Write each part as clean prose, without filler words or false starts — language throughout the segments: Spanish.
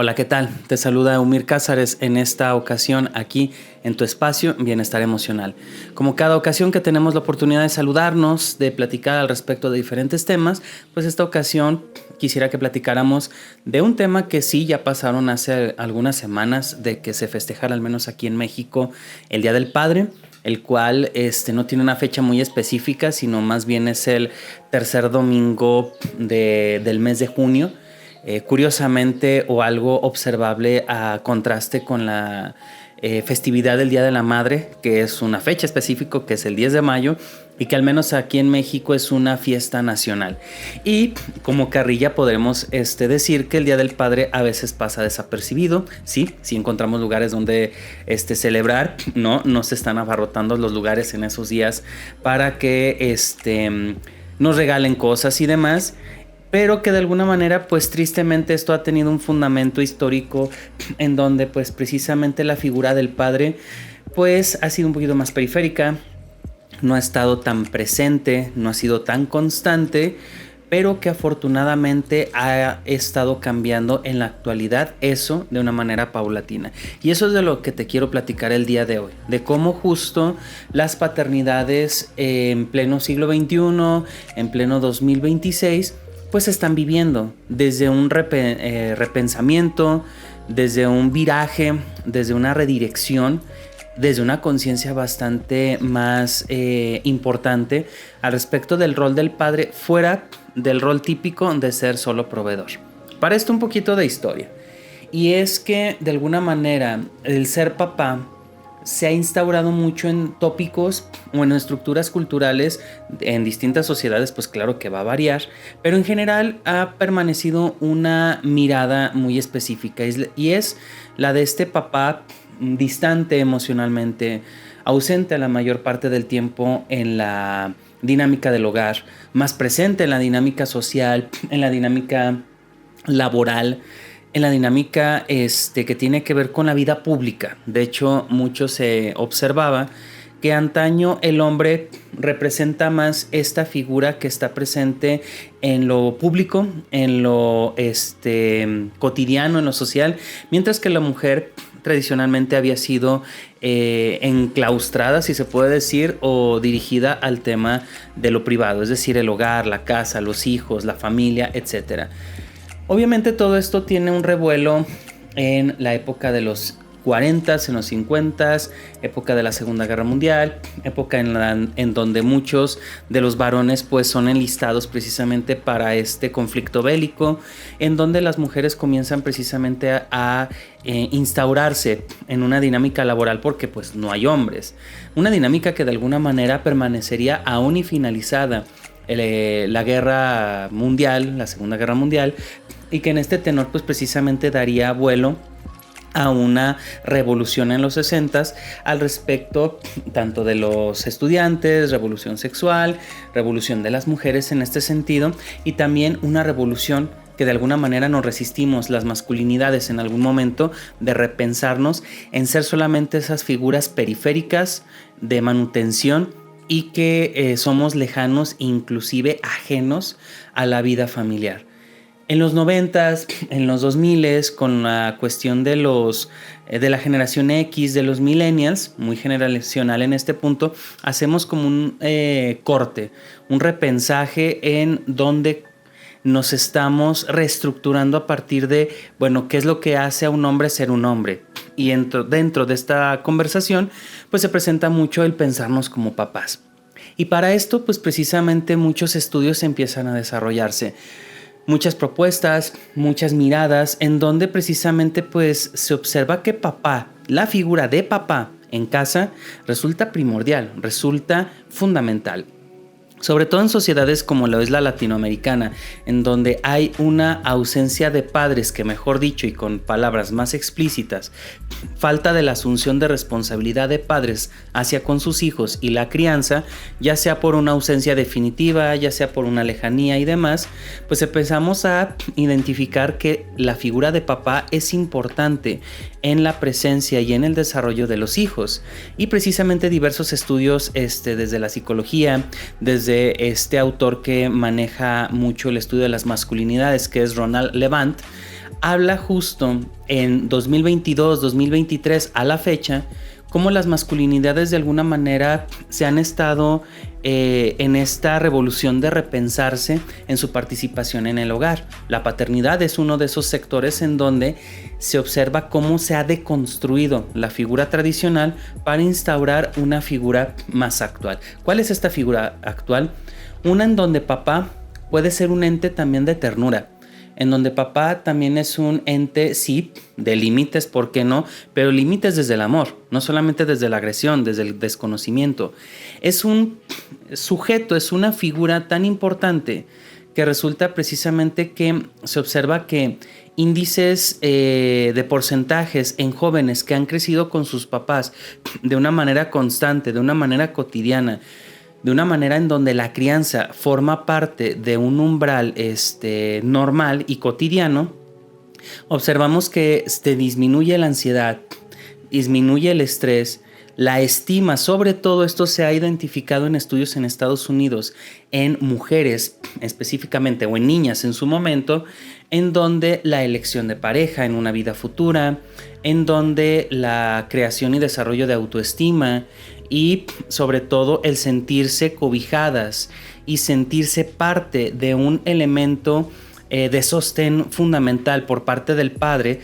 Hola, ¿qué tal? Te saluda Umir Cázares en esta ocasión aquí en tu espacio Bienestar Emocional. Como cada ocasión que tenemos la oportunidad de saludarnos, de platicar al respecto de diferentes temas, pues esta ocasión quisiera que platicáramos de un tema que sí ya pasaron hace algunas semanas de que se festejara, al menos aquí en México, el Día del Padre, el cual no tiene una fecha muy específica, sino más bien es el tercer domingo del mes de junio. Curiosamente, o algo observable a contraste con la festividad del Día de la Madre, que es una fecha específica, que es el 10 de mayo, y que al menos aquí en México es una fiesta nacional. Y como carrilla podremos decir que el Día del Padre a veces pasa desapercibido. Sí encontramos lugares donde celebrar, no se están abarrotando los lugares en esos días para que nos regalen cosas y demás, pero que de alguna manera, pues tristemente esto ha tenido un fundamento histórico en donde pues precisamente la figura del padre pues ha sido un poquito más periférica, no ha estado tan presente, no ha sido tan constante, pero que afortunadamente ha estado cambiando en la actualidad, eso de una manera paulatina. Y eso es de lo que te quiero platicar el día de hoy, de cómo justo las paternidades en pleno siglo XXI, en pleno 2026, pues están viviendo desde un repensamiento, desde un viraje, desde una redirección, desde una conciencia bastante más importante al respecto del rol del padre fuera del rol típico de ser solo proveedor. Para esto un poquito de historia. Y es que de alguna manera el ser papá se ha instaurado mucho en tópicos o en estructuras culturales en distintas sociedades, pues claro que va a variar, pero en general ha permanecido una mirada muy específica y es la de este papá distante emocionalmente, ausente la mayor parte del tiempo en la dinámica del hogar, más presente en la dinámica social, en la dinámica laboral, en la dinámica que tiene que ver con la vida pública. De hecho, mucho se observaba que antaño el hombre representa más esta figura que está presente en lo público, en lo cotidiano, en lo social, mientras que la mujer tradicionalmente había sido enclaustrada, si se puede decir, o dirigida al tema de lo privado, es decir, el hogar, la casa, los hijos, la familia, etc. Obviamente todo esto tiene un revuelo en la época de los 40, en los 50, época de la Segunda Guerra Mundial, época en donde muchos de los varones pues son enlistados precisamente para este conflicto bélico, en donde las mujeres comienzan precisamente a instaurarse en una dinámica laboral porque pues no hay hombres, una dinámica que de alguna manera permanecería aún y finalizada la guerra mundial, la Segunda Guerra Mundial, y que en este tenor pues precisamente daría vuelo a una revolución en los 60s al respecto tanto de los estudiantes, revolución sexual, revolución de las mujeres en este sentido, y también una revolución que de alguna manera nos resistimos las masculinidades en algún momento de repensarnos en ser solamente esas figuras periféricas de manutención y que somos lejanos, inclusive ajenos a la vida familiar. En los 90s, en los 2000s, con la cuestión de la generación X, de los millennials, muy generacional en este punto, hacemos como un corte, un repensaje en donde nos estamos reestructurando a partir de, bueno, ¿qué es lo que hace a un hombre ser un hombre? Y dentro de esta conversación, pues se presenta mucho el pensarnos como papás. Y para esto, pues precisamente muchos estudios empiezan a desarrollarse. Muchas propuestas, muchas miradas, en donde precisamente pues se observa que papá, la figura de papá en casa, resulta primordial, resulta fundamental. Sobre todo en sociedades como lo es la latinoamericana, en donde hay una ausencia de padres que, mejor dicho y con palabras más explícitas, falta de la asunción de responsabilidad de padres hacia con sus hijos y la crianza, ya sea por una ausencia definitiva, ya sea por una lejanía y demás, pues empezamos a identificar que la figura de papá es importante en la presencia y en el desarrollo de los hijos. Y precisamente diversos estudios desde la psicología, desde este autor que maneja mucho el estudio de las masculinidades, que es Ronald Levant, habla justo en 2022, 2023 a la fecha, cómo las masculinidades de alguna manera se han estado en esta revolución de repensarse en su participación en el hogar. La paternidad es uno de esos sectores en donde se observa cómo se ha deconstruido la figura tradicional para instaurar una figura más actual. ¿Cuál es esta figura actual? Una en donde papá puede ser un ente también de ternura, en donde papá también es un ente, sí, de límites, ¿por qué no? Pero límites desde el amor, no solamente desde la agresión, desde el desconocimiento. Es un sujeto, es una figura tan importante que resulta precisamente que se observa que índices de porcentajes en jóvenes que han crecido con sus papás de una manera constante, de una manera cotidiana, de una manera en donde la crianza forma parte de un umbral normal y cotidiano, observamos que disminuye la ansiedad, disminuye el estrés, la estima. Sobre todo esto se ha identificado en estudios en Estados Unidos en mujeres específicamente o en niñas en su momento, en donde la elección de pareja en una vida futura, en donde la creación y desarrollo de autoestima y sobre todo el sentirse cobijadas y sentirse parte de un elemento de sostén fundamental por parte del padre,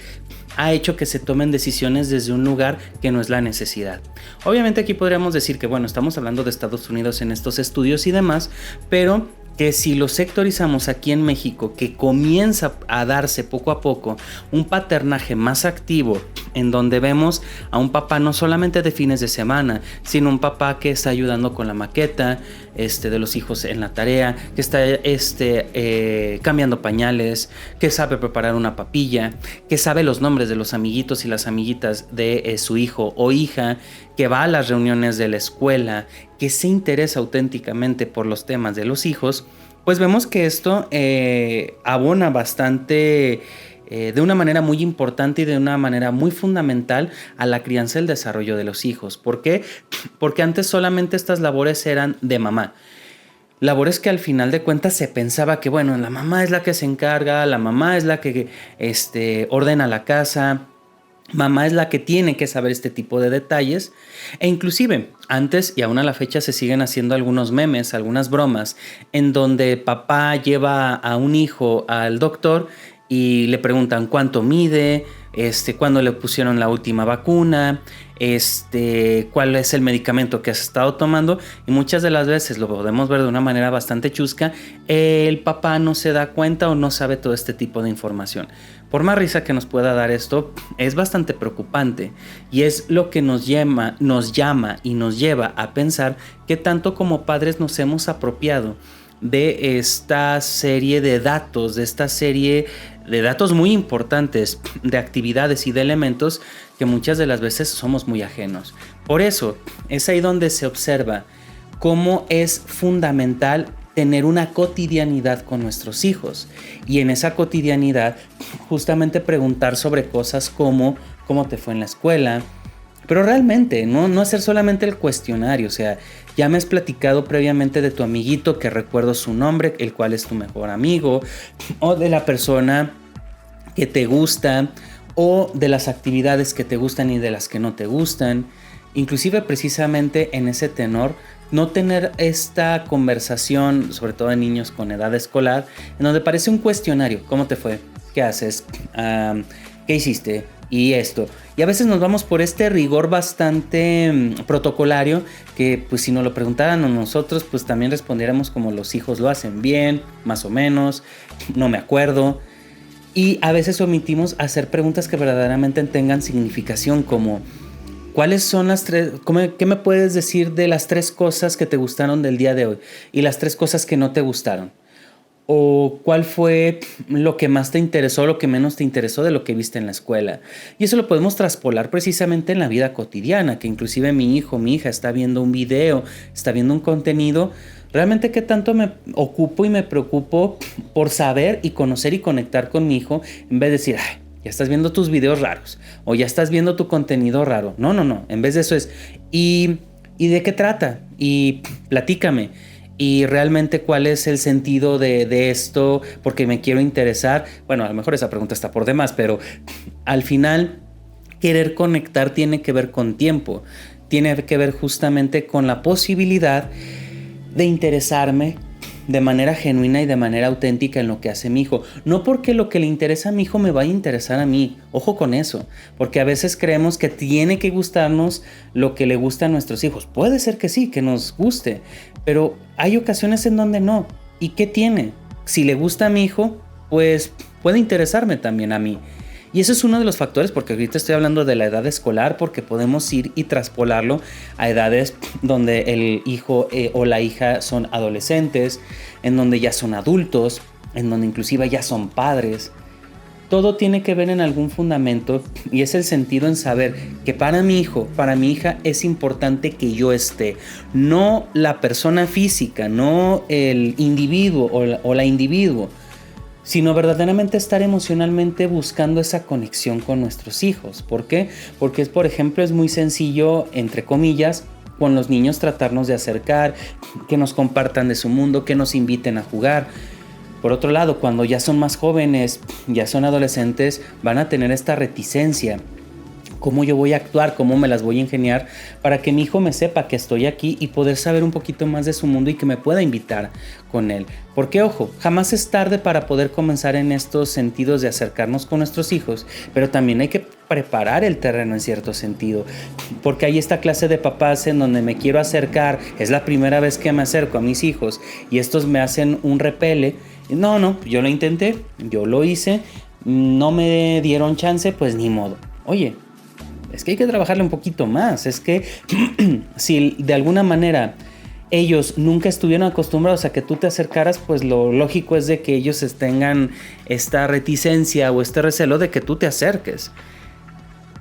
ha hecho que se tomen decisiones desde un lugar que no es la necesidad. Obviamente aquí podríamos decir que, bueno, estamos hablando de Estados Unidos en estos estudios y demás, pero que si lo sectorizamos aquí en México, que comienza a darse poco a poco un paternaje más activo, en donde vemos a un papá no solamente de fines de semana, sino un papá que está ayudando con la maqueta de los hijos en la tarea, que está cambiando pañales, que sabe preparar una papilla, que sabe los nombres de los amiguitos y las amiguitas de su hijo o hija, que va a las reuniones de la escuela, que se interesa auténticamente por los temas de los hijos, pues vemos que esto abona bastante de una manera muy importante y de una manera muy fundamental a la crianza y el desarrollo de los hijos. ¿Por qué? Porque antes solamente estas labores eran de mamá. Labores que al final de cuentas se pensaba que, bueno, la mamá es la que se encarga, la mamá es la que ordena la casa, mamá es la que tiene que saber este tipo de detalles. E inclusive antes y aún a la fecha se siguen haciendo algunos memes, algunas bromas, en donde papá lleva a un hijo al doctor y le preguntan cuánto mide, cuándo le pusieron la última vacuna, cuál es el medicamento que has estado tomando, y muchas de las veces lo podemos ver de una manera bastante chusca, el papá no se da cuenta o no sabe todo este tipo de información. Por más risa que nos pueda dar esto, es bastante preocupante y es lo que nos llama y nos lleva a pensar que tanto como padres nos hemos apropiado de esta serie de datos, muy importantes, de actividades y de elementos que muchas de las veces somos muy ajenos. Por eso es ahí donde se observa cómo es fundamental tener una cotidianidad con nuestros hijos, y en esa cotidianidad justamente preguntar sobre cosas como cómo te fue en la escuela, pero realmente no hacer solamente el cuestionario. O sea, ya me has platicado previamente de tu amiguito, que recuerdo su nombre, el cual es tu mejor amigo, o de la persona que te gusta, o de las actividades que te gustan y de las que no te gustan. Inclusive precisamente en ese tenor, no tener esta conversación, sobre todo en niños con edad escolar, en donde parece un cuestionario. ¿Cómo te fue? ¿Qué haces? ¿Qué hiciste? Y esto. Y a veces nos vamos por este rigor bastante protocolario, que pues si nos lo preguntaran a nosotros, pues también respondiéramos como los hijos lo hacen bien, más o menos, no me acuerdo. Y a veces omitimos hacer preguntas que verdaderamente tengan significación, como ¿cuáles son las tres? ¿Qué me puedes decir de las 3 cosas que te gustaron del día de hoy y las 3 cosas que no te gustaron? ¿O cuál fue lo que más te interesó, lo que menos te interesó de lo que viste en la escuela? Y eso lo podemos traspolar precisamente en la vida cotidiana, que inclusive mi hijo, mi hija está viendo un video, está viendo un contenido. Realmente qué tanto me ocupo y me preocupo por saber y conocer y conectar con mi hijo, en vez de decir, ay, ya estás viendo tus videos raros o ya estás viendo tu contenido raro. No. En vez de eso es, ¿y de qué trata? Y platícame. Y realmente cuál es el sentido de esto, porque me quiero interesar. Bueno, a lo mejor esa pregunta está por demás, pero al final querer conectar tiene que ver con tiempo, tiene que ver justamente con la posibilidad de interesarme de manera genuina y de manera auténtica en lo que hace mi hijo. No porque lo que le interesa a mi hijo me vaya a interesar a mí. Ojo con eso. Porque a veces creemos que tiene que gustarnos lo que le gusta a nuestros hijos. Puede ser que sí, que nos guste. Pero hay ocasiones en donde no. ¿Y qué tiene? Si le gusta a mi hijo, pues puede interesarme también a mí. Y eso es uno de los factores, porque ahorita estoy hablando de la edad escolar, porque podemos ir y traspolarlo a edades donde el hijo o la hija son adolescentes, en donde ya son adultos, en donde inclusive ya son padres. Todo tiene que ver en algún fundamento y es el sentido en saber que para mi hijo, para mi hija es importante que yo esté. No la persona física, no el individuo o la individuo, sino verdaderamente estar emocionalmente buscando esa conexión con nuestros hijos. ¿Por qué? Porque, por ejemplo, es muy sencillo, entre comillas, con los niños tratarnos de acercar, que nos compartan de su mundo, que nos inviten a jugar. Por otro lado, cuando ya son más jóvenes, ya son adolescentes, van a tener esta reticencia. ¿Cómo yo voy a actuar? ¿Cómo me las voy a ingeniar para que mi hijo me sepa que estoy aquí y poder saber un poquito más de su mundo y que me pueda invitar con él? Porque, ojo, jamás es tarde para poder comenzar en estos sentidos de acercarnos con nuestros hijos, pero también hay que preparar el terreno en cierto sentido, porque hay esta clase de papás en donde me quiero acercar, es la primera vez que me acerco a mis hijos y estos me hacen un repele. No, yo lo intenté, yo lo hice, no me dieron chance, pues ni modo. Oye, es que hay que trabajarle un poquito más. Es que si de alguna manera ellos nunca estuvieron acostumbrados a que tú te acercaras, pues lo lógico es de que ellos tengan esta reticencia o este recelo de que tú te acerques.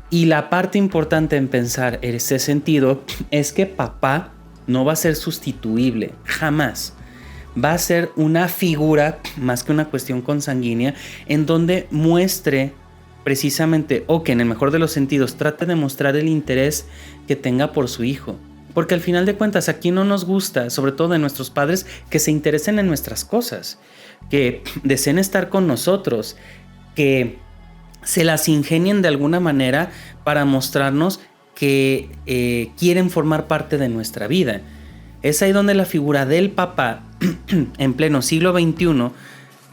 Y la parte importante en pensar en ese sentido es que papá no va a ser sustituible, jamás. Va a ser una figura más que una cuestión consanguínea en donde muestre precisamente, o que en el mejor de los sentidos trate de mostrar el interés que tenga por su hijo. Porque al final de cuentas aquí no nos gusta, sobre todo de nuestros padres, que se interesen en nuestras cosas, que deseen estar con nosotros, que se las ingenien de alguna manera para mostrarnos que quieren formar parte de nuestra vida. Es ahí donde la figura del papá en pleno siglo XXI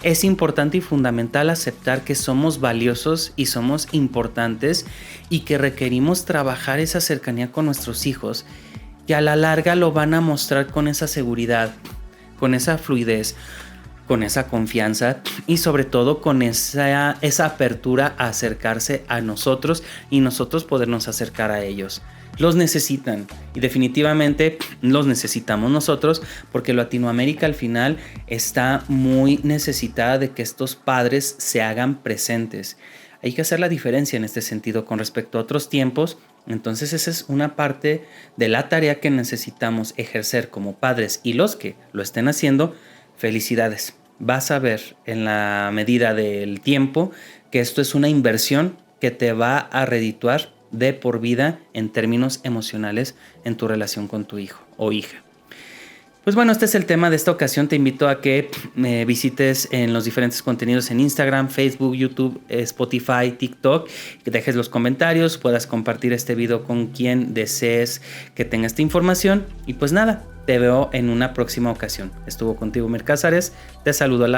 es importante y fundamental aceptar que somos valiosos y somos importantes y que requerimos trabajar esa cercanía con nuestros hijos, que a la larga lo van a mostrar con esa seguridad, con esa fluidez, con esa confianza y sobre todo con esa apertura a acercarse a nosotros y nosotros podernos acercar a ellos. Los necesitan y definitivamente los necesitamos nosotros, porque Latinoamérica al final está muy necesitada de que estos padres se hagan presentes. Hay que hacer la diferencia en este sentido con respecto a otros tiempos. Entonces esa es una parte de la tarea que necesitamos ejercer como padres, y los que lo estén haciendo, felicidades. Vas a ver en la medida del tiempo que esto es una inversión que te va a redituar de por vida en términos emocionales en tu relación con tu hijo o hija. Pues bueno, este es el tema de esta ocasión. Te invito a que me visites en los diferentes contenidos en Instagram, Facebook, YouTube, Spotify, TikTok, que dejes los comentarios, puedas compartir este video con quien desees que tenga esta información. Y pues nada, te veo en una próxima ocasión. Estuvo contigo Mir Cázares, te saludo a la